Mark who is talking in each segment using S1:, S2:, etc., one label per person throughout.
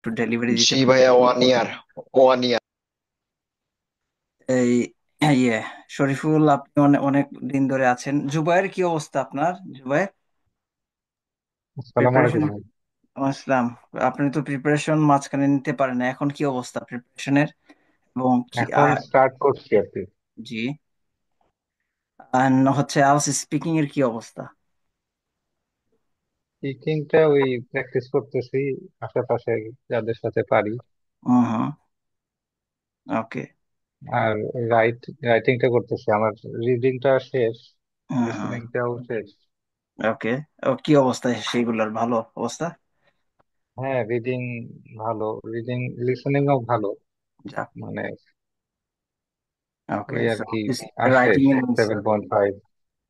S1: একটু ডেলিভারি দিতে
S2: জি
S1: পারেন?
S2: ভাইয়া, 1 ইয়ার। 1 ইয়ার।
S1: এই ইয়ে শরীফুল, আপনি অনেক অনেক দিন ধরে আছেন। জুবাইর কি অবস্থা আপনার? জুবাইর,
S3: আসসালামু
S1: প্রিপারেশন?
S3: আলাইকুম ভাই।
S1: আসলাম। আপনি তো প্রিপারেশন মাঝখানে নিতে পারেন না, এখন কি অবস্থা প্রিপারেশনের? এবং কি
S3: এখন স্টার্ট করছি আর কি।
S1: জি, হচ্ছে আওয়াজ স্পিকিং এর কি অবস্থা?
S3: স্পিকিংটা ওই প্র্যাকটিস করতেছি আশেপাশে যাদের সাথে পারি।
S1: হুম হুম। ওকে।
S3: আর রাইটিংটা করতেছি, আমার রিডিংটা শেষ,
S1: হুম হুম।
S3: লিসেনিংটাও শেষ।
S1: ওকে। ও কি অবস্থা সেইগুলোর? ভালো অবস্থা?
S3: হ্যাঁ, রিডিং ভালো, রিডিং লিসেনিংও ভালো।
S1: যাক।
S3: মানে
S1: ওকে,
S3: ওই আর কি, আসে
S1: রাইটিং এর
S3: 7.5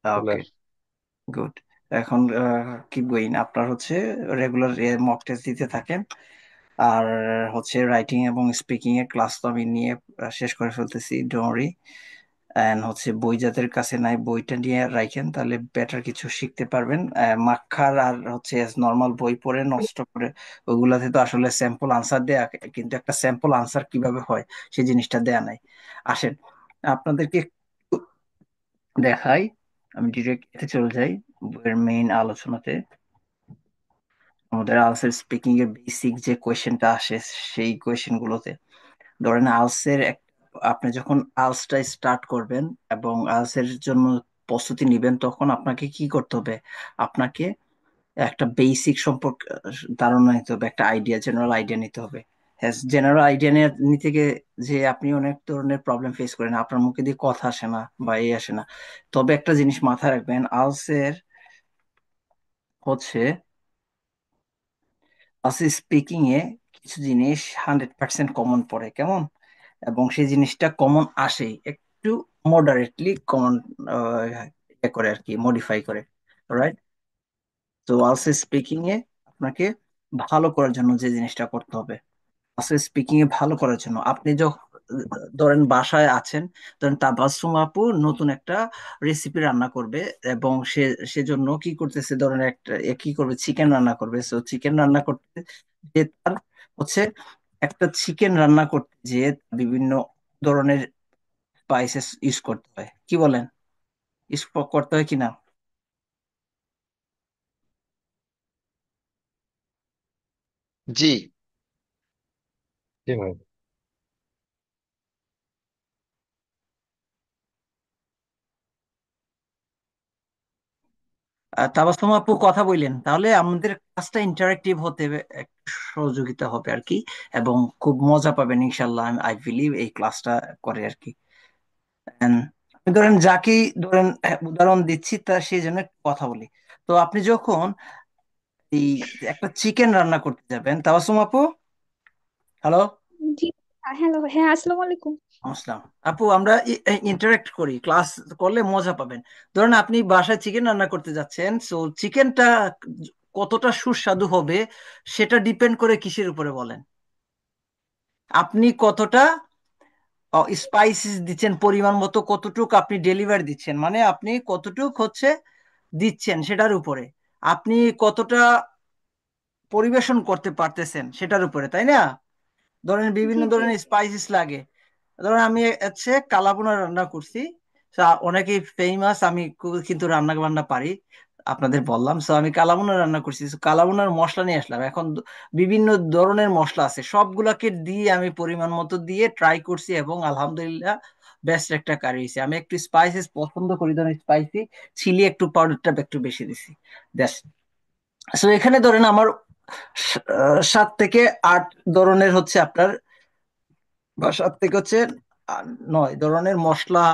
S3: চলে
S1: ওকে,
S3: আসে।
S1: গুড। এখন কিপ গোয়িং, আপনার হচ্ছে রেগুলার মক টেস্ট দিতে থাকেন। আর হচ্ছে রাইটিং এবং স্পিকিং এর ক্লাস তো আমি নিয়ে শেষ করে ফেলতেছি, ডোন্ট। এন্ড হচ্ছে বই যাদের কাছে নাই, বইটা নিয়ে রাখেন, তাহলে বেটার কিছু শিখতে পারবেন। মাক্ষার আর হচ্ছে নর্মাল বই পড়ে নষ্ট করে ওগুলাতে তো আসলে স্যাম্পল আনসার দেয়া, কিন্তু একটা স্যাম্পল আনসার কিভাবে হয় সেই জিনিসটা দেয়া নাই। আসেন আপনাদেরকে একটু দেখাই। আমি ডিরেক্ট এতে চলে যাই, বইয়ের মেইন আলোচনাতে। আমাদের আনসার স্পিকিং এর বেসিক যে কোয়েশ্চেনটা আসে সেই কোয়েশ্চেন গুলোতে, ধরেন আলসের আপনি যখন আলসটা স্টার্ট করবেন এবং আলসের জন্য প্রস্তুতি নিবেন, তখন আপনাকে কি করতে হবে? আপনাকে একটা বেসিক সম্পর্কে ধারণা নিতে হবে, একটা আইডিয়া, জেনারেল আইডিয়া নিতে হবে। হ্যাঁ, জেনারেল আইডিয়া নিতে গিয়ে যে আপনি অনেক ধরনের প্রবলেম ফেস করেন, আপনার মুখে দিয়ে কথা আসে না বা এই আসে না। তবে একটা জিনিস মাথায় রাখবেন, আলসের হচ্ছে আলসে স্পিকিং এ কিছু জিনিস 100% কমন পড়ে, কেমন? এবং সেই জিনিসটা কমন আসে একটু মডারেটলি কমন করে আর কি, মডিফাই করে। রাইট? তো আলসে স্পিকিং এ আপনাকে ভালো করার জন্য যে জিনিসটা করতে হবে, আলসে স্পিকিং এ ভালো করার জন্য আপনি যখন ধরেন বাসায় আছেন, ধরেন তাবাসসুম আপু নতুন একটা রেসিপি রান্না করবে, এবং সেজন্য কি করতেছে, ধরেন একটা কি করবে, চিকেন রান্না করবে। সো চিকেন রান্না করতে যে তার হচ্ছে একটা চিকেন রান্না করতে যে বিভিন্ন ধরনের স্পাইসেস ইউজ করতে হয়, কি বলেন? ইউজ করতে হয় কিনা?
S2: জি।
S3: জি ভাই।
S1: তাবাসসুম আপু কথা বললেন, তাহলে আমাদের ক্লাসটা ইন্টারেক্টিভ হতে হবে, একটু সহযোগিতা হবে আর কি, এবং খুব মজা পাবেন ইনশাল্লাহ। আই বিলিভ এই ক্লাসটা করে আর কি। And আমি ধরেন যাকেই ধরেন উদাহরণ দিচ্ছি, তা সেই জন্য একটু কথা বলি। তো আপনি যখন এই একটা চিকেন রান্না করতে যাবেন, তাবাসসুম আপু, হ্যালো,
S4: জি। হ্যালো, হ্যাঁ, আসসালামু আলাইকুম।
S1: আসসালাম। আপু, আমরা ইন্টারেক্ট করি, ক্লাস করলে মজা পাবেন। ধরুন আপনি বাসায় চিকেন রান্না করতে যাচ্ছেন, সো চিকেনটা কতটা সুস্বাদু হবে সেটা ডিপেন্ড করে কিসের উপরে বলেন? আপনি কতটা স্পাইসিস দিচ্ছেন, পরিমাণ মতো কতটুক আপনি ডেলিভার দিচ্ছেন, মানে আপনি কতটুক হচ্ছে দিচ্ছেন সেটার উপরে। আপনি কতটা পরিবেশন করতে পারতেছেন সেটার উপরে, তাই না? ধরেন
S4: জি
S1: বিভিন্ন
S4: জি।
S1: ধরনের স্পাইসেস লাগে। ধরেন আমি হচ্ছে কালাভুনা রান্না করছি, তা অনেকেই ফেমাস, আমি কিন্তু রান্না বান্না পারি, আপনাদের বললাম। সো আমি কালাভুনা রান্না করছি, So কালাভুনার মশলা নিয়ে আসলাম। এখন বিভিন্ন ধরনের মশলা আছে, সবগুলাকে দিয়ে আমি পরিমাণ মতো দিয়ে ট্রাই করছি, এবং আলহামদুলিল্লাহ বেস্ট একটা কারি হয়েছে। আমি একটু স্পাইসেস পছন্দ করি, ধরেন স্পাইসি চিলি একটু পাউডারটা একটু বেশি দিছি। ব্যাস। সো এখানে ধরেন আমার 7 থেকে 8 ধরনের হচ্ছে আপনার, বা 7 থেকে হচ্ছে 9 ধরনের মশলা,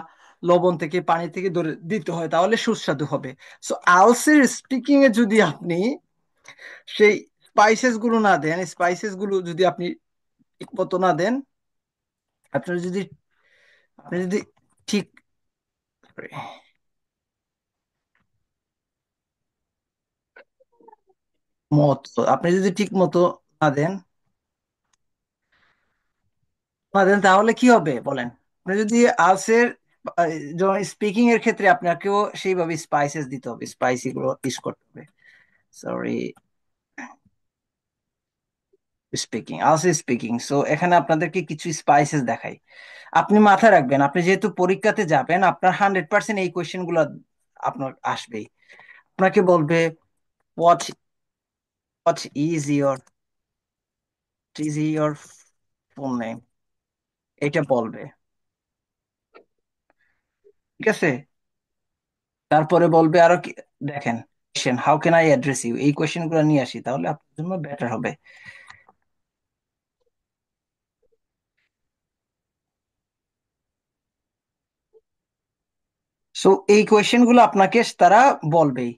S1: লবণ থেকে পানি থেকে ধরে দিতে হয়, তাহলে সুস্বাদু হবে। সো আলসের স্পিকিং এ যদি আপনি সেই স্পাইসেস গুলো না দেন, স্পাইসেস গুলো যদি আপনি ঠিক মতো না দেন, আপনার যদি আপনি যদি ঠিক মতো আপনি যদি ঠিক মতো না দেন তাহলে কি হবে বলেন? আপনি যদি আলসের স্পিকিং এর ক্ষেত্রে আপনাকেও সেইভাবে স্পাইসেস দিতে হবে, স্পাইসি গুলো ইউজ করতে হবে। Sorry. Speaking, also speaking. So এখানে আপনাদেরকে কিছু স্পাইসেস দেখাই। আপনি মাথায় রাখবেন, আপনি যেহেতু পরীক্ষাতে যাবেন, আপনার 100% এই কোয়েশ্চেন গুলো আপনার আসবেই। আপনাকে বলবে what what is your full name, এটা বলবে। ঠিক আছে, তারপরে বলবে আরো কি, দেখেন, how can I address you, এই কোয়েশ্চেন গুলো নিয়ে আসি, তাহলে আপনার জন্য বেটার হবে। সো এই কোয়েশ্চেন গুলো আপনাকে তারা বলবেই।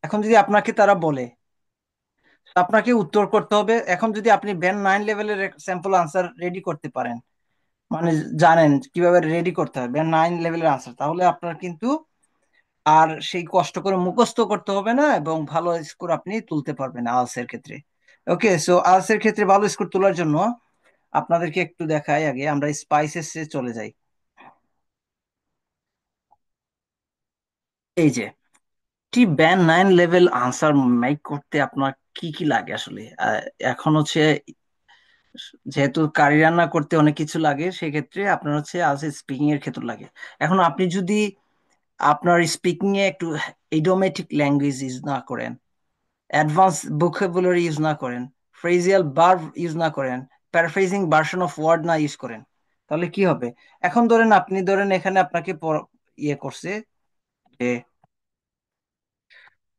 S1: এখন যদি আপনাকে তারা বলে, আপনাকে উত্তর করতে হবে। এখন যদি আপনি ব্যান্ড 9 লেভেলের স্যাম্পল আনসার রেডি করতে পারেন, মানে জানেন কিভাবে রেডি করতে হয় ব্যান্ড 9 লেভেলের আনসার, তাহলে আপনার কিন্তু আর সেই কষ্ট করে মুখস্থ করতে হবে না, এবং ভালো স্কোর আপনি তুলতে পারবেন আলস এর ক্ষেত্রে। ওকে, সো আলস এর ক্ষেত্রে ভালো স্কোর তোলার জন্য আপনাদেরকে একটু দেখাই, আগে আমরা স্পাইসেস এ চলে যাই। এই যে ব্যান্ড 9 লেভেল আনসার মেক করতে আপনার কি কি লাগে আসলে, এখন হচ্ছে যেহেতু কারি রান্না করতে অনেক কিছু লাগে, সেক্ষেত্রে আপনার হচ্ছে আজ স্পিকিং এর ক্ষেত্রে লাগে। এখন আপনি যদি আপনার স্পিকিং এ একটু ইডিওমেটিক ল্যাঙ্গুয়েজ ইউজ না করেন, অ্যাডভান্স ভোকাবুলারি ইউজ না করেন, ফ্রেজিয়াল ভার্ব ইউজ না করেন, প্যারাফ্রেজিং ভার্সন অফ ওয়ার্ড না ইউজ করেন, তাহলে কি হবে? এখন ধরেন, আপনি ধরেন এখানে আপনাকে ইয়ে করছে যে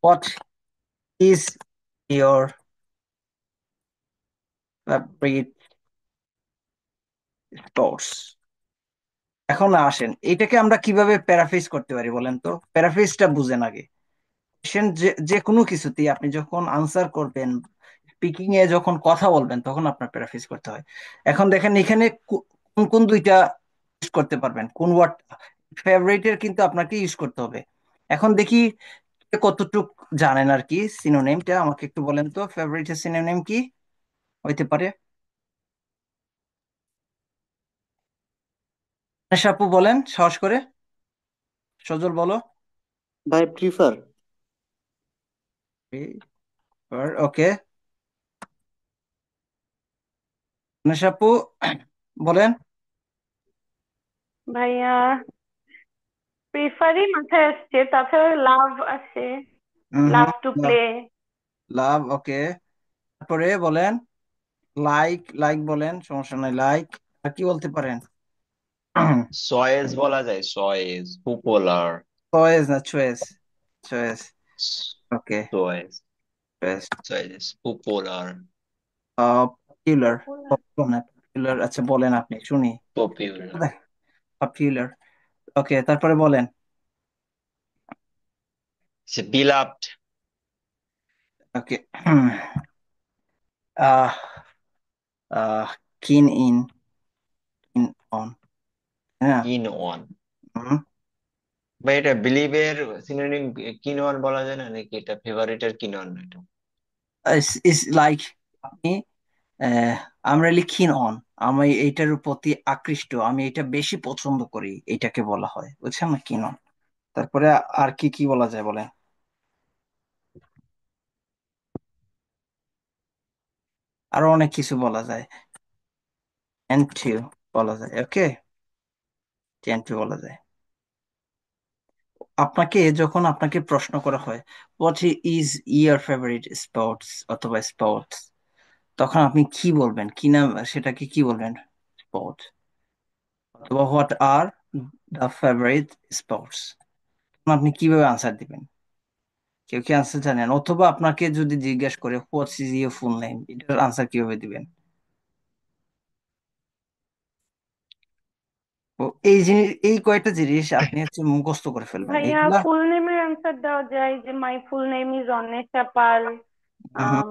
S1: what is your favourite sports. এখন আসেন, এটাকে আমরা কিভাবে প্যারাফ্রেজ করতে পারি বলেন তো, প্যারাফ্রেজটা বুঝেন আগে। কোশ্চেন যে যে কোনো কিছুতেই আপনি যখন আনসার করবেন, স্পিকিং এ যখন কথা বলবেন, তখন আপনার প্যারাফ্রেজ করতে হয়। এখন দেখেন এখানে কোন কোন দুইটা ইউজ করতে পারবেন, কোন ওয়ার্ড, ফেভারিটের কিন্তু আপনাকে ইউজ করতে হবে। এখন দেখি কে কতটুক জানেন আর কি সিনোনিমটা, আমাকে একটু বলেন তো ফেভারিটের সিনোনিম কি হইতে পারে। আপু বলেন সাহস করে, সজল বলো।
S5: ভাই প্রিফার।
S1: ওকে, আপু বলেন।
S6: ভাইয়া প্রেফারই মাথায় আসছে, তাছাড়া লাভ আছে, লাভ টু প্লে।
S1: লাভ, ওকে। তারপরে বলেন লাইক, লাইক বলেন, সমস্যা নাই, লাইক। আর কি বলতে পারেন?
S2: চয়েস বলা যায়, চয়েস, পপুলার।
S1: চয়েস না choice, choice, okay,
S2: choice,
S1: choice.
S2: Choice, popular,
S1: popular, popular, আচ্ছা বলেন আপনি শুনি।
S2: পপুলার,
S1: পপুলার, ওকে, তারপরে বলেন।
S2: সে বিলাভড।
S1: ওকে, আহ আহ কিন ইন, কিন অন, হ্যাঁ।
S2: কিন ওয়ান।
S1: হুম,
S2: বা এটা বিলিভের সিনোনিম কিন ওয়ান বলা যায় না, নাকি এটা ফেভারিটের কিন ওয়ান এটা?
S1: ইস লাইক আপনি, I am really keen on, আমি এইটার প্রতি আকৃষ্ট, আমি এটা বেশি পছন্দ করি, এটাকে বলা হয়, বুঝছেন না, কিন অন। তারপরে আর কি কি বলা যায় বলেন? আরো অনেক কিছু বলা যায়, থ্যাংক ইউ বলা যায়, ওকে, থ্যাংক ইউ বলা যায়। আপনাকে যখন আপনাকে প্রশ্ন করা হয় what is year favourite sports অথবা স্পোর্টস, তখন আপনি কি বলবেন, কি নাম, সেটাকে কি বলবেন, স্পোর্টস, অথবা what are the favourite sports, আপনি কিভাবে আনসার দিবেন? কেউ কি আনসার জানেন? অথবা আপনাকে যদি জিজ্ঞেস করে what is your full name, এটার আনসার কিভাবে দিবেন? তো এই জিনিস, এই কয়েকটা জিনিস আপনি হচ্ছে মুখস্থ করে ফেলবেন
S6: ভাইয়া
S1: এইগুলা।
S6: ফুল নেমের অ্যান্সার দেওয়া যায় যে my full name is Anwesha Pal.
S1: Hmm,
S6: um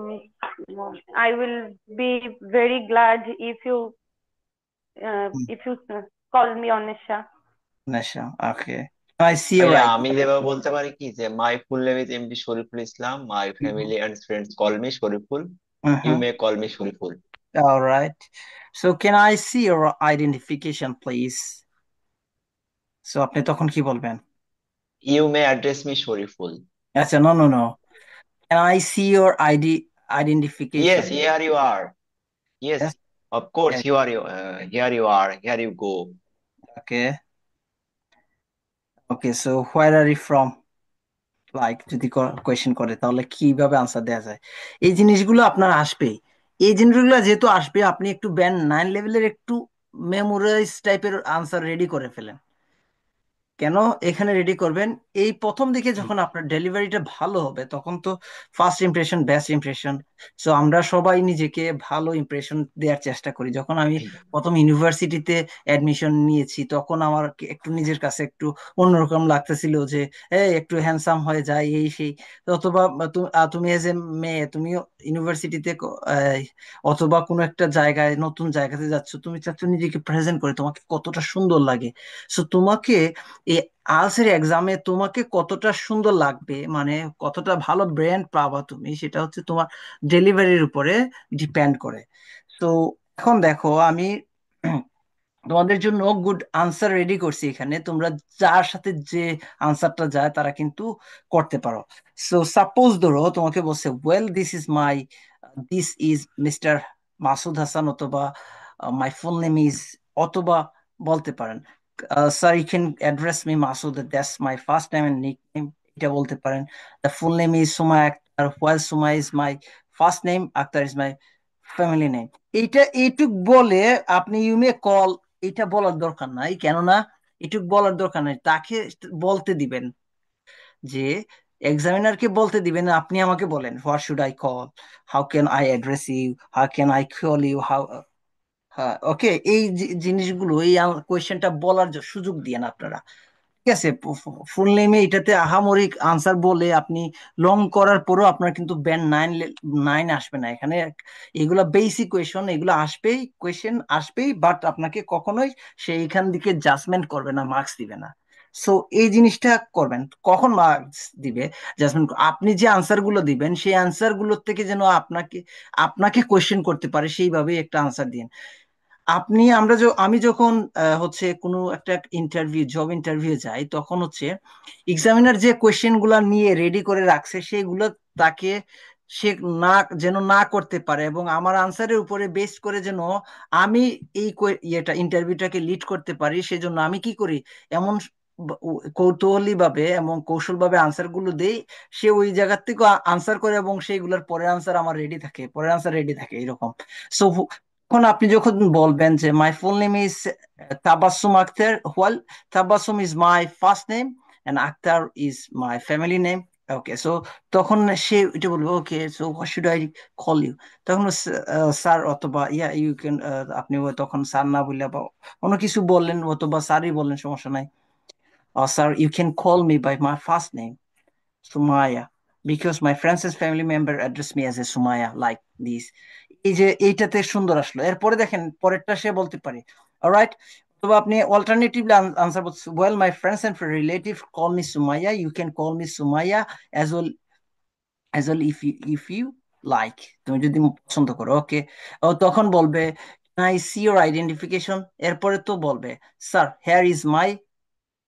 S6: I will be very glad if you call me Onisha.
S1: নেশা, ওকে, আই সি ইউর
S2: ভাইয়া
S1: রাইট।
S2: আমি যেভাবে বলতে পারি কি, যে my full name is MD Shariful Islam, my family and friends call me Shariful, you may call me Shariful.
S1: All right. So can I see your identification, please? So আপনি তখন কি বলবেন?
S2: You may address me Shariful.
S1: আচ্ছা, no. Can I see your ID identification?
S2: Yes, here you are. Yes,
S1: Yes.
S2: of course.
S1: Yes.
S2: Here you are. Here you go.
S1: Okay. Okay, so where are you from? Like যদি question করে তাহলে কিভাবে answer দেওয়া যায়, এই জিনিসগুলো আপনার আসবে। এই জিনিসগুলো যেহেতু আসবে, আপনি একটু ব্যান্ড 9 লেভেলের একটু মেমোরাইজ টাইপের আনসার রেডি করে ফেলেন। কেন এখানে রেডি করবেন? এই প্রথম দিকে যখন আপনার ডেলিভারিটা ভালো হবে, তখন তো first impression best impression. So আমরা সবাই নিজেকে ভালো ইমপ্রেশন দেওয়ার চেষ্টা করি। যখন আমি প্রথম ইউনিভার্সিটিতে অ্যাডমিশন নিয়েছি, তখন আমার একটু নিজের কাছে একটু অন্যরকম লাগতেছিল যে একটু হ্যান্ডসাম হয়ে যায় এই সেই। অথবা তুমি এজ এ মেয়ে, তুমি ইউনিভার্সিটিতে অথবা কোনো একটা জায়গায় নতুন জায়গাতে যাচ্ছ, তুমি চাচ্ছ নিজেকে প্রেজেন্ট করে তোমাকে কতটা সুন্দর লাগে। সো তোমাকে এই আলসের এক্সামে তোমাকে কতটা সুন্দর লাগবে, মানে কতটা ভালো ব্র্যান্ড পাবা তুমি, সেটা হচ্ছে তোমার ডেলিভারির উপরে ডিপেন্ড করে। তো এখন দেখো, আমি তোমাদের জন্য গুড আনসার রেডি করছি এখানে। তোমরা যার সাথে যে আনসারটা যায় তারা কিন্তু করতে পারো। সো সাপোজ ধরো তোমাকে বলছে, well this is mister Masud Hasan, অথবা মাই ফুল নেম ইজ, অথবা বলতে পারেন sir you can address me Masud, that's my first name and nick name, এটা বলতে পারেন। The full name is Sumaiya Akter, well Sumaiya is my first name, Akter is my family name. এইটুক বলে আপনি ইউ মে কল, এটা বলার দরকার নাই। কেননা এটুক বলার দরকার নাই, তাকে বলতে দিবেন যে, এক্সামিনারকে বলতে দিবেন আপনি আমাকে বলেন what should I call, how can I address you, how can I call you, how. হ্যাঁ, ওকে, এই জিনিসগুলো, এই কোয়েশ্চেনটা বলার সুযোগ দিয়েন আপনারা। ঠিক আছে, ফুল নেমে এটাতে আহামরি আনসার বলে আপনি লং করার পরও আপনার কিন্তু ব্যান্ড 9 আসবে না এখানে। এগুলা বেসিক কোয়েশন, এগুলো আসবেই, কোয়েশ্চেন আসবেই, বাট আপনাকে কখনোই সেইখান দিকে জাজমেন্ট করবে না, মার্কস দিবে না। সো এই জিনিসটা করবেন। কখন মার্কস দিবে? জাজমেন্ট। আপনি যে আনসার গুলো দিবেন, সেই আনসার গুলোর থেকে যেন আপনাকে আপনাকে কোয়েশ্চেন করতে পারে, সেইভাবে একটা আনসার দিন। আমি যখন হচ্ছে কোনো একটা জব ইন্টারভিউ যাই, তখন হচ্ছে এক্সামিনার যে কোয়েশ্চেন গুলা নিয়ে রেডি করে রাখছে, সেগুলো তাকে সে না যেন না করতে পারে, এবং আমার আনসারের উপরে বেস করে যেন আমি এই ইন্টারভিউটাকে লিড করতে পারি, সেজন্য আমি কি করি, এমন কৌতূহলী ভাবে এবং কৌশল ভাবে আনসার গুলো দেই, সে ওই জায়গার থেকে আনসার করে, এবং সেইগুলোর পরের আনসার আমার রেডি থাকে, পরের আনসার রেডি থাকে, এরকম। সো এখন আপনি যখন বলবেন যে my full name is Tabassum Akter, well Tabassum is my first name and Akter is my family name, okay. So তখন সে এটা বলবে, okay, so what should I call you. তখন স্যার, অথবা ইয়া ইউ ক্যান, আপনি তখন স্যার না বললে বা অন্য কিছু বললেন, অথবা স্যারই বললেন, সমস্যা নাই। Sir, you can call me by my first name, Sumaya, because my friends and family member address me as a Sumaya like this. এই যে এইটাতে সুন্দর আসলো। এরপরে দেখেন পরেরটা সে বলতে পারে, অলরাইট। তবে আপনি অল্টারনেটিভলি আনসার বলছেন, well my friends and relative call me Sumaiya, you can call me Sumaiya as well if you like, তুমি যদি পছন্দ করো, ওকে। ও তখন বলবে, আই সি ইউর আইডেন্টিফিকেশন। এরপরে তো বলবে, sir hair is my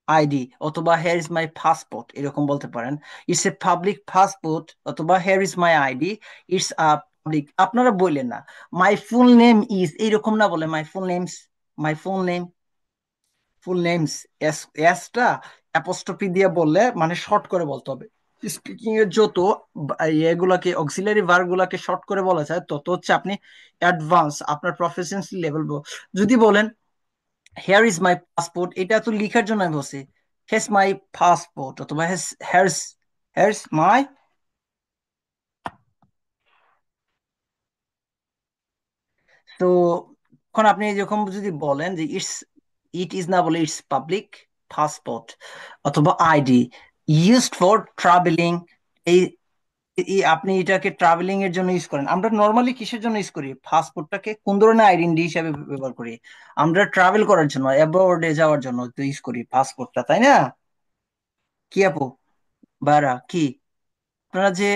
S1: ID, অথবা হেয়ার ইজ মাই পাসপোর্ট, এরকম বলতে পারেন। ইটস এ পাবলিক পাসপোর্ট, অথবা hair is my ID, it's a public. আপনারা বললেন না মাই ফুল নেম ইজ, এইরকম না বলে মাই ফুল নেমস এস, এসটা অ্যাপোস্ট্রফি দিয়ে বললে, মানে শর্ট করে বলতে হবে। স্পিকিং এর যত এগুলাকে অক্সিলারি ভার্ব গুলাকে শর্ট করে বলা যায়, তত হচ্ছে আপনি অ্যাডভান্স, আপনার প্রফেশনাল লেভেল। যদি বলেন হেয়ার ইজ মাই পাসপোর্ট, এটা তো লিখার জন্য আমি বলছি হেস মাই পাসপোর্ট, অথবা হেয়ারস হেয়ারস মাই। তো এখন আপনি যখন যদি বলেন যে ইট ইজ না বলে ইটস পাবলিক পাসপোর্ট, অথবা আইডি ইউজড ফর ট্রাভেলিং, এই আপনি এটাকে ট্রাভেলিং এর জন্য ইউজ করেন। আমরা নর্মালি কিসের জন্য ইউজ করি? পাসপোর্টটাকে কোন ধরনের আইডেন্টি হিসাবে ব্যবহার করি? আমরা ট্রাভেল করার জন্য, অ্যাব্রোডে যাওয়ার জন্য তো ইউজ করি পাসপোর্টটা, তাই না? কি আপু, বারা কি, আপনারা যে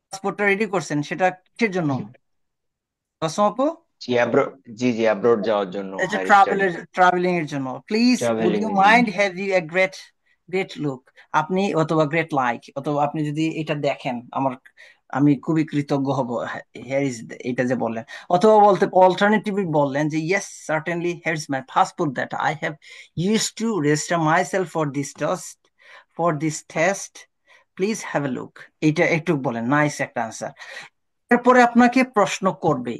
S1: পাসপোর্টটা রেডি করছেন সেটা কিসের জন্য? কসম আপু,
S2: জি অ্যাব্রোড, জি অ্যাব্রোড যাওয়ার জন্য,
S1: এটা
S2: হায়ার স্টাডি,
S1: ট্রাভেলিং এর জন্য। প্লিজ উড
S2: ট্রাভেলিং
S1: ইউ
S2: এর জন্য।
S1: Mind have you a great great look, আপনি অথবা গ্রেট লাইক, অথবা আপনি যদি এটা দেখেন আমার আমি খুবই কৃতজ্ঞ হব। হিয়ার ইজ, এটা যে বললেন, অথবা বলতে অল্টারনেটিভলি বললেন যে yes certainly here is my passport that I have use to register my self for this test please have a look. এটা একটু বলেন, নাইস একটা আনসার। এরপরে আপনাকে প্রশ্ন করবে।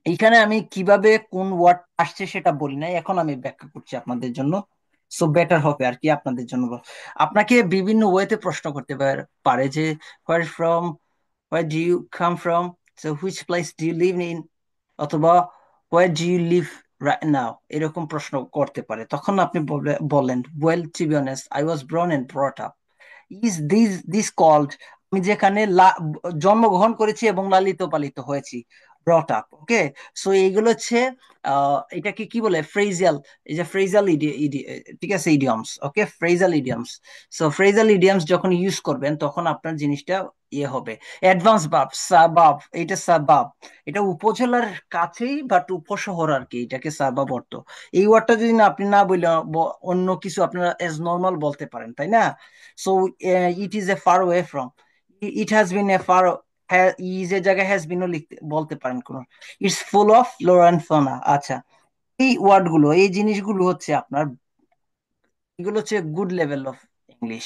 S1: এইখানে আমি কিভাবে কোন ওয়ার্ড আসছে সেটা বলি নাই, এখন আমি ব্যাখ্যা করছি আপনাদের জন্য, সো বেটার হবে আর কি আপনাদের জন্য। আপনাকে বিভিন্ন ওয়েতে প্রশ্ন করতে পারে যে where from, where do you come from, so which place do you live in, অথবা where do you live right now, এরকম প্রশ্ন করতে পারে। তখন আপনি বলেন well to be honest I was born and brought up is this called, আমি যেখানে জন্মগ্রহণ করেছি এবং লালিত পালিত হয়েছি, ব্রট আপ। ওকে, সো এইগুলো হচ্ছে এটাকে কি বলে, ফ্রেজাল, এই যে ফ্রেজাল ঠিক আছে, idioms. Okay, phrasal idioms. So phrasal idioms যখন ইউজ করবেন তখন আপনার জিনিসটা ইয়ে হবে। অ্যাডভান্স ভার্ব সাবাব, এটা সাবাব, এটা উপজেলার কাছেই বাট উপশহর আর কি, এটাকে সাবাব অর্থ। এই ওয়ার্ডটা যদি না আপনি না বললে অন্য কিছু আপনারা এজ নর্মাল বলতে পারেন, তাই না? So it is a far way from, it has been a far, is এর জায়গায় হ্যাজ বিনও লিখতে বলতে পারেন কোন। It's full of flora and fauna. আচ্ছা, এই ওয়ার্ড গুলো, এই জিনিসগুলো হচ্ছে আপনার, এগুলো হচ্ছে গুড লেভেল অফ ইংলিশ।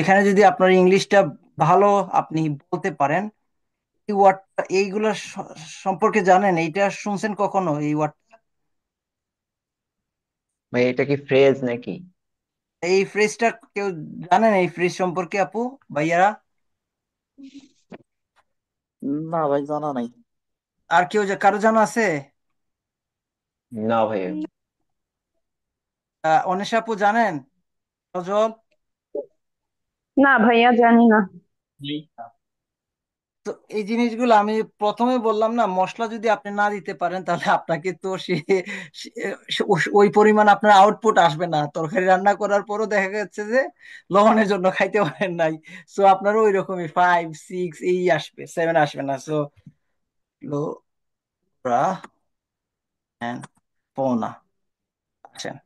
S1: এখানে যদি আপনার ইংলিশটা ভালো আপনি বলতে পারেন, এই ওয়ার্ডটা, এইগুলো সম্পর্কে জানেন, এইটা শুনছেন কখনো এই ওয়ার্ড?
S2: ভাই এটা কি ফ্রেজ নাকি?
S1: এই ফ্রেজটা কেউ জানেন এই ফ্রেজ সম্পর্কে আপু, ভাইয়ারা?
S5: না ভাই, জানা নাই।
S1: আর কেউ কারো জানা আছে?
S2: না ভাই।
S4: উম,
S1: অনিশা আপু জানেন? সজল?
S6: না ভাইয়া, জানি না।
S1: তো এই জিনিসগুলো আমি প্রথমে বললাম না, মশলা যদি আপনি না দিতে পারেন তাহলে আপনাকে তো ওই পরিমাণ আপনার আউটপুট আসবে না। তরকারি রান্না করার পরও দেখা যাচ্ছে যে লবণের জন্য খাইতে পারেন নাই, সো আপনারও ওই রকমই 5 6 এই আসবে, 7 আসবে না। সো লোরা এন্ড ফোনা, আসেন।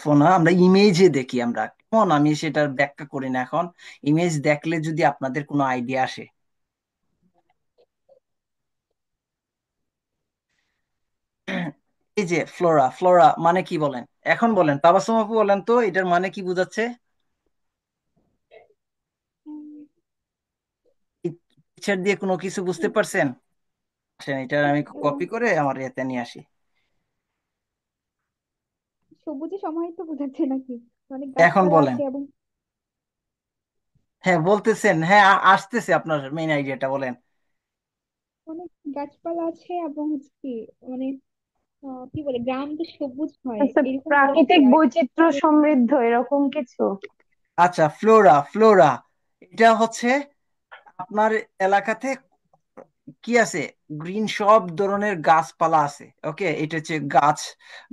S1: ফোনা আমরা ইমেজে দেখি, আমরা কেমন, আমি সেটার ব্যাখ্যা করি না এখন। ইমেজ দেখলে যদি আপনাদের কোনো আইডিয়া আসে, এই যে ফ্লোরা, ফ্লোরা মানে কি বলেন? এখন বলেন, তাবাসসুম আপু বলেন তো এটার মানে কি বোঝাচ্ছে?
S4: উম,
S1: পিকচার দিয়ে কোনো কিছু বুঝতে পারছেন? আসেন, এটা আমি
S4: আহ,
S1: কপি করে আমার ইয়েতে নিয়ে আসি।
S4: সবুজে সমাহিত বোঝাচ্ছে নাকি? মানে
S1: এখন
S4: গাছপালা
S1: বলেন।
S4: আছে এবং
S1: হ্যাঁ বলতেছেন, হ্যাঁ আসতেছে আপনার মেইন আইডিয়াটা বলেন।
S4: অনেক গাছপালা আছে এবং হচ্ছে কি, মানে কি বলে, গ্রাম তো সবুজ হয়
S6: আচ্ছা,
S4: এরকম বোঝাচ্ছে।
S6: প্রাকৃতিক
S4: আর
S6: বৈচিত্র্য সমৃদ্ধ এরকম কিছু।
S1: আচ্ছা, ফ্লোরা, ফ্লোরা এটা হচ্ছে আপনার এলাকাতে কি আছে, গ্রিন সব ধরনের গাছপালা আছে। ওকে, এটা হচ্ছে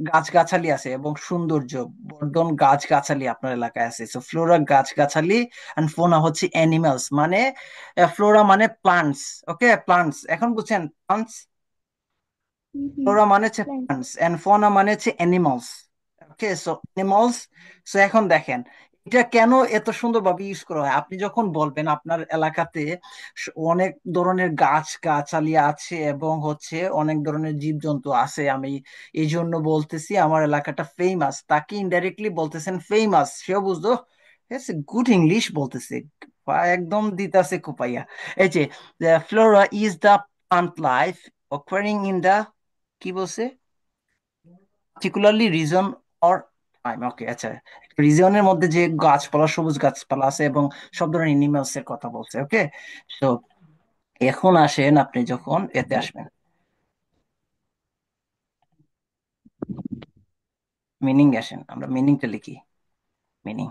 S1: গাছগাছালি আছে এবং সৌন্দর্য বর্ধন গাছগাছালি আপনার এলাকায় আছে। সো ফ্লোরা গাছগাছালি, এন্ড ফোনা হচ্ছে অ্যানিমালস, মানে ফ্লোরা মানে প্লান্টস। ওকে, প্লান্টস, এখন বুঝছেন প্লান্টস?
S4: হুম হুম,
S1: ফ্লোরা মানে হচ্ছে
S4: প্ল্যান্ট।
S1: প্লান্টস এন্ড ফোনা মানে হচ্ছে অ্যানিমালস। ওকে, সো অ্যানিমালস। সো এখন দেখেন এটা কেন এত সুন্দরভাবে ইউজ করা হয়। আপনি যখন বলবেন আপনার এলাকাতে অনেক ধরনের গাছ গাছালি আছে এবং হচ্ছে অনেক ধরনের জীবজন্তু আছে, আমি এই জন্য বলতেছি আমার এলাকাটা ফেমাস, তাকে ইনডাইরেক্টলি বলতেছেন ফেমাস, সেও বুঝলো। গুড ইংলিশ বলতেছে, একদম দিতাছে কোপাইয়া। এই যে flora is the plant life occurring in the, কি বলছে, particularly reason or time. Okay, আচ্ছা, রিজনের মধ্যে যে গাছপালা, সবুজ গাছপালা আছে এবং সব ধরনের এনিমেলস এর কথা বলছে। ওকে, তো এখন আসেন আপনি যখন এতে আসবেন, মিনিং আসেন, আমরা মিনিংটা লিখি। মিনিং,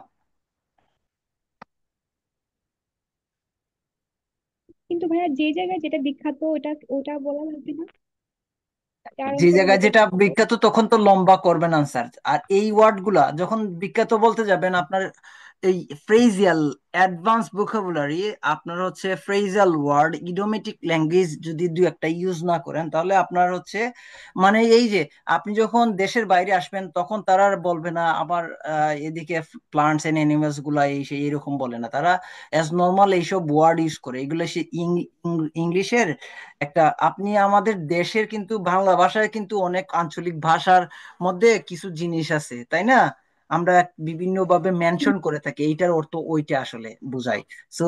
S4: কিন্তু ভাইয়া যে জায়গায় যেটা বিখ্যাত ওটা ওটা বলা লাগবে না, যার
S1: যে
S4: অন্তর্ভুক্ত
S1: জায়গায় যেটা
S4: থাকবে।
S1: বিখ্যাত তখন তো লম্বা করবেন আনসার। আর এই ওয়ার্ড গুলা যখন বিখ্যাত বলতে যাবেন আপনার এই ফ্রেজিয়াল অ্যাডভান্স ভোকাবুলারি, আপনার হচ্ছে ফ্রেজিয়াল ওয়ার্ড, ইডিওমেটিক ল্যাঙ্গুয়েজ যদি দুই একটা ইউজ না করেন, তাহলে আপনার হচ্ছে মানে এই যে আপনি যখন দেশের বাইরে আসবেন তখন তারা আর বলবে না আবার এদিকে প্লান্টস এন্ড অ্যানিমালস গুলা এই সেই এরকম বলে না, তারা অ্যাজ নর্মাল এইসব ওয়ার্ড ইউজ করে। এগুলো সে ইংলিশের একটা, আপনি আমাদের দেশের কিন্তু বাংলা ভাষায় কিন্তু অনেক আঞ্চলিক ভাষার মধ্যে কিছু জিনিস আছে, তাই না? আমরা বিভিন্ন ভাবে মেনশন করে থাকি, এইটার অর্থ ওইটা আসলে বোঝায়। সো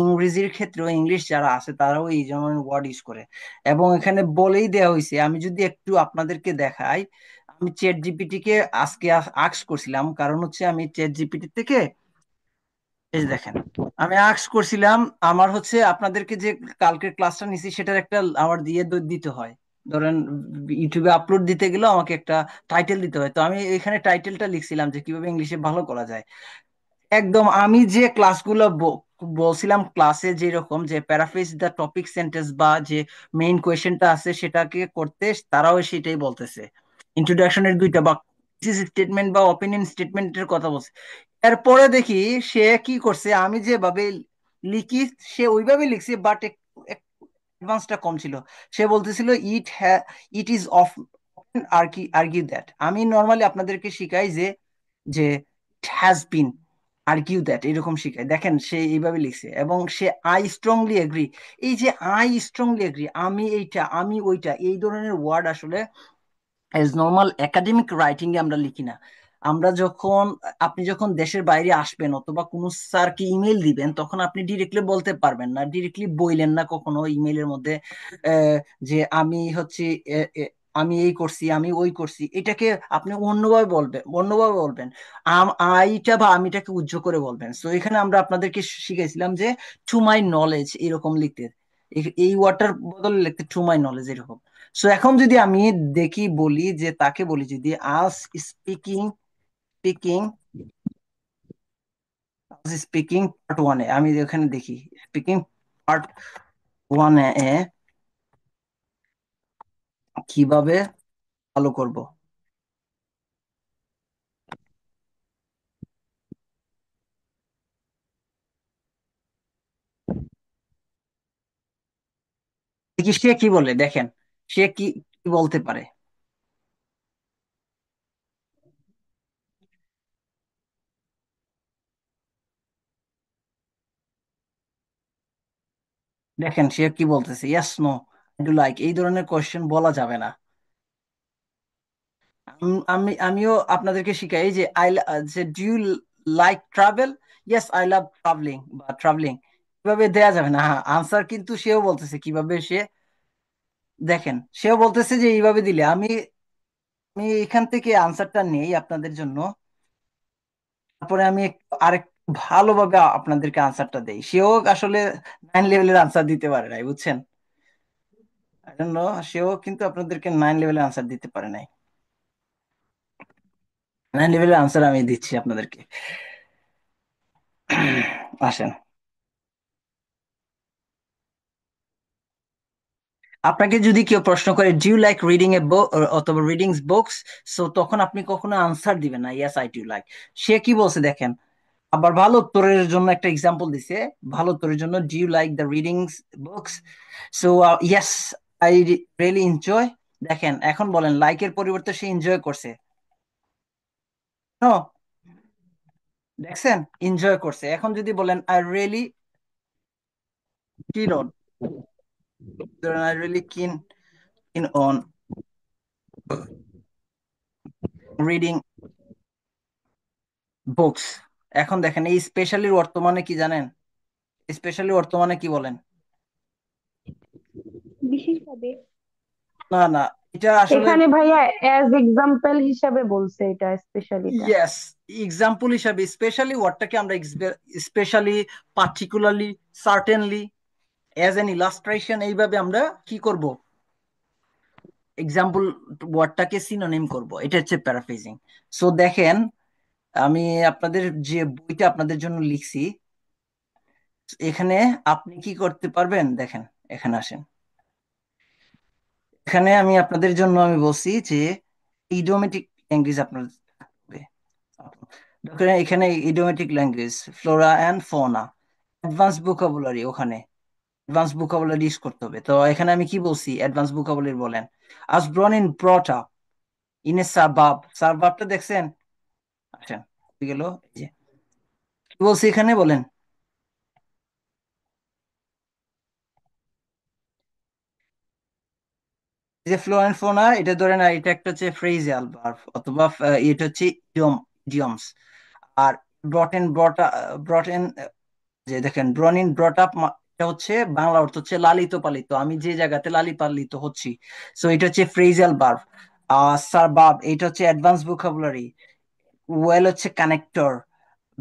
S1: ইংরেজির ক্ষেত্রেও ইংলিশ যারা আছে তারাও এই ধরনের ওয়ার্ড ইউজ করে। এবং এখানে বলেই দেওয়া হয়েছে, আমি যদি একটু আপনাদেরকে দেখাই, আমি চ্যাট জিপিটি কে আজকে আস্ক করছিলাম, কারণ হচ্ছে আমি চ্যাট জিপিটি থেকে এই যে দেখেন, আমি আস্ক করছিলাম আমার হচ্ছে আপনাদেরকে যে কালকের ক্লাসটা নিছি সেটার একটা আমার দিয়ে দিতে হয়। ধরেন ইউটিউবে আপলোড দিতে গেলেও আমাকে একটা টাইটেল দিতে হয়, তো আমি এখানে টাইটেলটা লিখছিলাম যে কিভাবে ইংলিশে ভালো করা যায়। একদম আমি যে ক্লাসগুলো বলছিলাম ক্লাসে, যেরকম যে প্যারাফ্রেজ দ্য টপিক সেন্টেন্স বা যে মেইন কোয়েশ্চেনটা আছে সেটাকে করতে, তারাও সেটাই বলতেছে। ইন্ট্রোডাকশনের দুইটা বা স্টেটমেন্ট বা অপিনিয়ন স্টেটমেন্টের কথা বলছে। এরপরে দেখি সে কি করছে, আমি যেভাবে লিখি সে ওইভাবে লিখছে, বাট অ্যাডভান্সটা কম ছিল। সে বলতেছিল it is of argue that. আমি নর্মালি আপনাদেরকে শিখাই যে যে ইট হ্যাজ বিন আর্গিউ দ্যাট, এরকম শিখাই। দেখেন সে এইভাবে লিখছে, এবং সে আই স্ট্রংলি এগ্রি, এই যে আই স্ট্রংলি এগ্রি, আমি এইটা আমি ওইটা, এই ধরনের ওয়ার্ড আসলে এজ নর্মাল একাডেমিক রাইটিং এ আমরা লিখি না। আমরা যখন, আপনি যখন দেশের বাইরে আসবেন অথবা কোনো স্যারকে ইমেল দিবেন, তখন আপনি ডিরেক্টলি বলতে পারবেন না, ডিরেক্টলি বইলেন না কখনো ইমেলের মধ্যে আহ, যে আমি হচ্ছে আহ, আহ, আমি এই করছি আমি ওই করছি, এটাকে আপনি অন্যভাবে বলবেন, অন্যভাবে বলবেন। আইটা বা আমিটাকে উজ্জ্ব করে বলবেন। তো এখানে আমরা আপনাদেরকে শিখাইছিলাম যে টু মাই নলেজ এরকম লিখতে, এই ওয়ার্ডটার বদলে লিখতে টু মাই নলেজ এরকম। সো এখন যদি আমি দেখি, বলি যে তাকে বলি যদি আস স্পিকিং স্পিকিং স্পিকিং পার্ট ওয়ানে, আমি এখানে দেখি স্পিকিং পার্ট ওয়ানে কিভাবে ভালো করব। দেখি সে কি বলে, দেখেন সে কি কি বলতে পারে। দেখেন সে কি বলতেছে, yes no I do like, এই ধরনের কোয়েশ্চেন বলা যাবে না। আমিও আপনাদেরকে শিখাই যে যে do you like travel, yes I love travelling বা ট্রাভেলিং, এভাবে দেয়া যাবে না। হ্যাঁ আনসার কিন্তু সেও বলতেছে কিভাবে সে, দেখেন সেও বলতেছে যে এইভাবে দিলে আমি আমি এখান থেকে আনসারটা নেই আপনাদের জন্য, তারপরে আমি আরেকটু ভালোভাবে আপনাদেরকে আনসারটা দেই। সেও আসলে 9 লেভেলের আনসার দিতে পারে নাই, বুঝছেন? এজন্য সেও কিন্তু আপনাদেরকে 9 লেভেলের আনসার দিতে পারে নাই। 9 লেভেলের আনসার আমি দিচ্ছি আপনাদেরকে। আসেন, আপনাকে যদি কেউ প্রশ্ন করে do you like reading a বুক অথবা রিডিং বুকস, সো তখন আপনি কখনো আনসার দিবেন না ইয়েস আই ডু লাইক। সে কি বলছে দেখেন, আবার ভালো উত্তরের জন্য একটা এক্সাম্পল দিছে। ভালো উত্তরের জন্য do you like the reading books, so yes I really enjoy. দেখেন এখন বলেন লাইকের পরিবর্তে সে এনজয় করছে। নো, দেখছেন এনজয় করছে। এখন যদি বলেন I really keen on, I really keen in on reading books. এখন দেখেন এই স্পেশালি বর্তমানে কি জানেন, স্পেশালি বর্তমানে কি বলেন?
S4: বিশেষভাবে।
S1: না না, এটা আসলে
S6: এখানে ভাইয়া অ্যাজ এক্সাম্পল হিসাবে বলছে এটা স্পেশালিটা।
S1: ইয়েস, এক্সাম্পল হিসাবে স্পেশালি ওয়ার্ডটাকে আমরা specially, particularly, certainly, as an illustration, এইভাবে আমরা কি করব, এক্সাম্পল ওয়ার্ডটাকে সিনোনিম করব। এটা হচ্ছে প্যারাফ্রেজিং। সো দেখেন আমি আপনাদের যে বইটা আপনাদের জন্য লিখছি, এখানে আপনি কি করতে পারবেন দেখেন, এখানে আসেন। এখানে আমি আপনাদের জন্য আমি বলছি যে ইডিওমেটিক ল্যাঙ্গুয়েজ আপনার থাকবে। দেখেন এখানে idiomatic language, flora and fauna, advance vocabulary, ওখানে অ্যাডভান্স ভোকাবুলারি ইউজ করতে হবে। তো এখানে আমি কি বলছি, অ্যাডভান্স ভোকাবুলারি বলেন। আজ born in brought up in a suburb, সাবাবটা দেখছেন? আচ্ছা, হয়ে গেল। এই যে কি বলছি এখানে বলেন, এই যে ফ্লো অ্যান্ড ফোনা, এটা ধরে না, এটা একটা হচ্ছে ফ্রেজাল ভার্ব অথবা এটা হচ্ছে ইডিয়মস। আর ব্রট এন্ড ব্রট এন্ড, যে দেখেন ব্রন ইন ব্রট আপ, এটা হচ্ছে বাংলা অর্থ হচ্ছে লালিত পালিত, আমি যে জায়গাতে লালিত পালিত হচ্ছি। সো এটা হচ্ছে ফ্রেজাল ভার্ব। সারবাব এটা হচ্ছে অ্যাডভান্স ভোকাবুলারি। ওয়েল হচ্ছে কানেক্টর,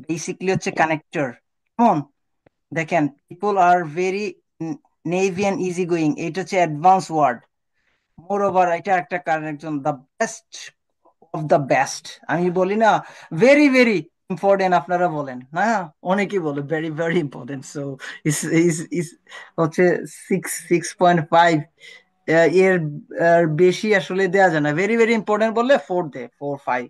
S1: বেসিকলি হচ্ছে কানেক্টর। কেমন? দেখেন people are very naive and easy going, এটা হচ্ছে অ্যাডভান্স ওয়ার্ড। মোর ওভার এটা একটা কারণ, একজন the best of the best, আমি বলি না ভেরি ভেরি ইম্পর্টেন্ট, আপনারা বলেন না, অনেকেই বলে ভেরি ভেরি ইম্পর্টেন্ট। সো ইস ইস ইস হচ্ছে 6.5, এর বেশি আসলে দেয়া যায় না। ভেরি ভেরি ইম্পর্টেন্ট বললে 4 দে, 4-5।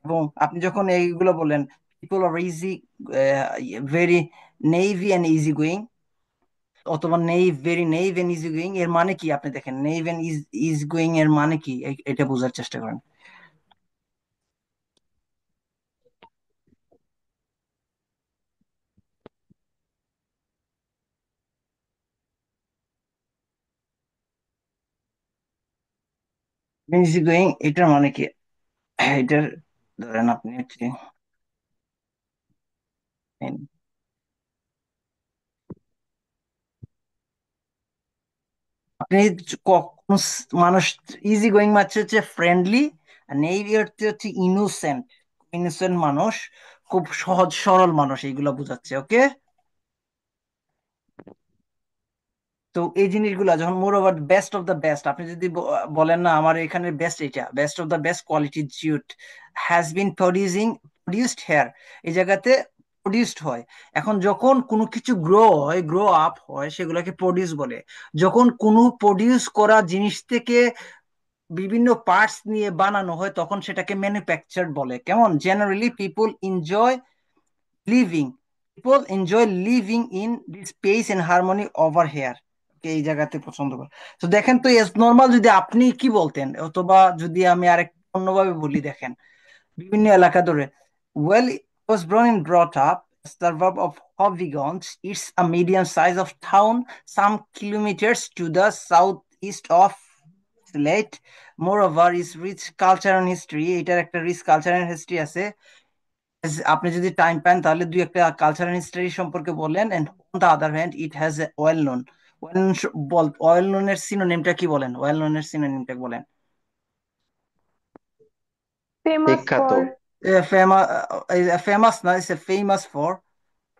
S1: এবং আপনি যখন এইগুলো বলেন people are easy, very naive and easy going, অথবা very naive and easy going, এর মানে কি আপনি দেখেন, নেইভ এন্ড ইজ গোয়িং এর মানে কি, এটা বোঝার চেষ্টা করেন। ইজি গোয়িং এটার মানে কি, এটার ধরেন আপনি হচ্ছে আপনি কখন মানুষ ইজি গোয়িং মানে হচ্ছে ফ্রেন্ডলি, আর নেইভ অর্থে হচ্ছে ইনোসেন্ট, ইনোসেন্ট মানুষ, খুব সহজ সরল মানুষ, এইগুলো বোঝাচ্ছে। ওকে, তো এই জিনিসগুলা যখন moreover best of the best, আপনি যদি বলেন না আমার এখানে বেস্ট, এটা best of the best quality jute has been produced here, এই জায়গাতে প্রডিউসড হয়। এখন যখন কোনো কিছু গ্রো হয়, গ্রো আপ হয়, সেগুলোকে প্রডিউস বলে। যখন কোনো প্রডিউস করা জিনিস থেকে বিভিন্ন পার্টস নিয়ে বানানো হয়, তখন সেটাকে ম্যানুফ্যাকচার বলে। কেমন? Generally people enjoy living in this space and harmony over here, এই জায়গাতে পছন্দ করে। তো দেখেন, তো এস নর্মাল যদি আপনি কি বলতেন, অথবা যদি আমি আরেক অন্যভাবে বলি, দেখেন বিভিন্ন এলাকা ধরে, well was born and brought up suburb of Hobigons. It's a medium size of town some kilometers to the southeast of Sylhet. Moreover, is rich culture and history. এটার একটা রিচ কালচার এন্ড হিস্ট্রি আছে। আপনি যদি time পান তাহলে দুই একটা culture and history সম্পর্কে বলেন। And on the other hand it has a well known, well known এর সিনোনিমটা কি বলেন, ওয়েল নোন এর সিনোনিমটা বলেন।
S6: famous
S2: বিখ্যাত।
S6: for,
S1: ফেমাস, ফেমাস না, it's famous for,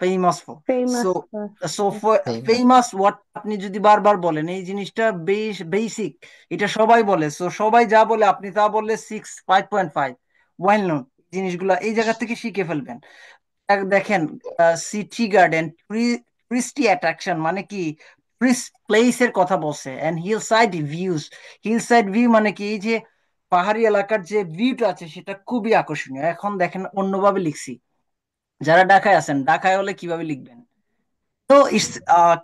S1: famous for.
S6: famous
S1: so
S6: for.
S1: So
S6: Okay.
S1: Famous what আপনি যদি বারবার বলেন, এই জিনিসটা বেশ বেসিক, এটা সবাই বলে। সো সবাই যা বলে আপনি তা বললে 5.5, ওয়েল নোন, জিনিসগুলা এই জায়গা থেকে শিখে ফেলবেন। দেখেন সিটি গার্ডেন, টুরিস্টি অ্যাট্রাকশন মানে কি, টুরিস্ট প্লেস এর কথা বলছে। And hillside views, hillside view মানে কি, এই যে পাহাড়ি এলাকার যে ভিউটা আছে সেটা খুবই আকর্ষণীয়। এখন দেখেন অন্যভাবে লিখছি, যারা ঢাকায় আছেন, ঢাকায় হলে কিভাবে লিখবেন? So it's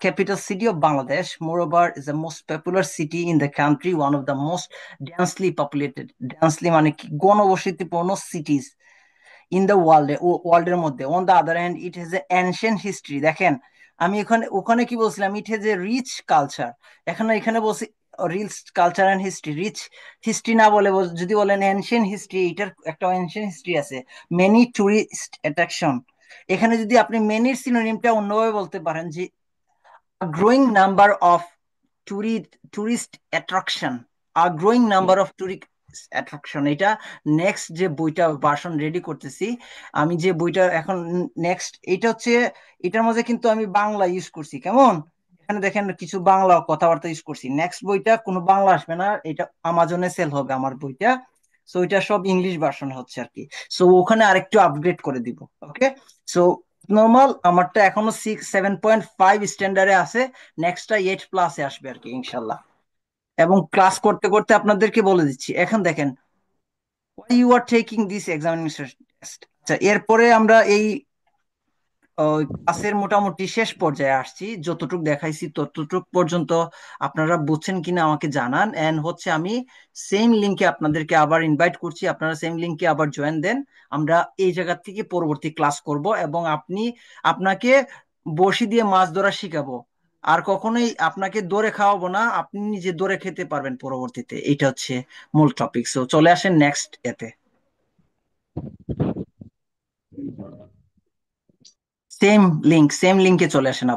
S1: capital city of Bangladesh. Moreover, is the most popular city in the country, one of the most densely populated. Densely মানে কি, ঘনবসতিপূর্ণ cities ইন দ্য ওয়ার্ল্ডের মধ্যে। On the other hand it has a ancient history. দেখেন আমি ওখানে ওখানে কি বলছিলাম, it has a rich culture, এখানে এখানে বলছি rich culture and history. Rich history না বলে যদি বলেন এনশিয়েন্ট হিস্ট্রি, এটার একটা এনশিয়েন্ট হিস্ট্রি আছে। মেনি টুরিস্ট অ্যাট্রাকশন, এখানে যদি আপনি মেনির সিনোনিমটা অন্যভাবে বলতে পারেন যে growing number of tourist attraction, a growing number of tourist attraction। এটা নেক্সট যে বইটা ভার্সন রেডি করতেছি, আমি যে বইটা এখন নেক্সট, এটা হচ্ছে, এটার মধ্যে কিন্তু আমি বাংলা ইউজ করছি। কেমন? এখানে দেখেন কিছু বাংলা কথাবার্তা ইউজ করছি। নেক্সট বইটা কোনো বাংলা আসবে না, এটা আমাজনে সেল হবে আমার বইটা। সো এটা সব ইংলিশ ভার্সন হচ্ছে আর কি। সো ওখানে আরেকটু আপগ্রেড করে দিব। ওকে, সো নর্মাল আমারটা এখনো 7.5 স্ট্যান্ডার্ডে আছে, নেক্সটটা 8+ আসবে আর কি ইনশাল্লাহ। এবং ক্লাস করতে করতে আপনাদেরকে বলে দিচ্ছি, এখন দেখেন, why you are taking this examination test? আচ্ছা, এরপরে আমরা এই ক্লাসের মোটামুটি শেষ পর্যায়ে আসছি। যতটুকু দেখাইছি ততটুক পর্যন্ত আপনারা বুঝছেন কিনা আমাকে জানান। এন্ড হচ্ছে আমি সেম লিংকে আপনাদেরকে আবার ইনভাইট করছি, আপনারা সেম লিংকে আবার জয়েন দেন। আমরা এই জায়গা থেকে পরবর্তী ক্লাস করব এবং আপনাকে বড়শি দিয়ে মাছ ধরা শিখাবো। আর কখনোই আপনাকে ধরে খাওয়াবো না, আপনি নিজে ধরে খেতে পারবেন পরবর্তীতে। এটা হচ্ছে মূল টপিক। সো চলে আসেন নেক্সট এতে। সেম লিংকে চলে আসেন আবার।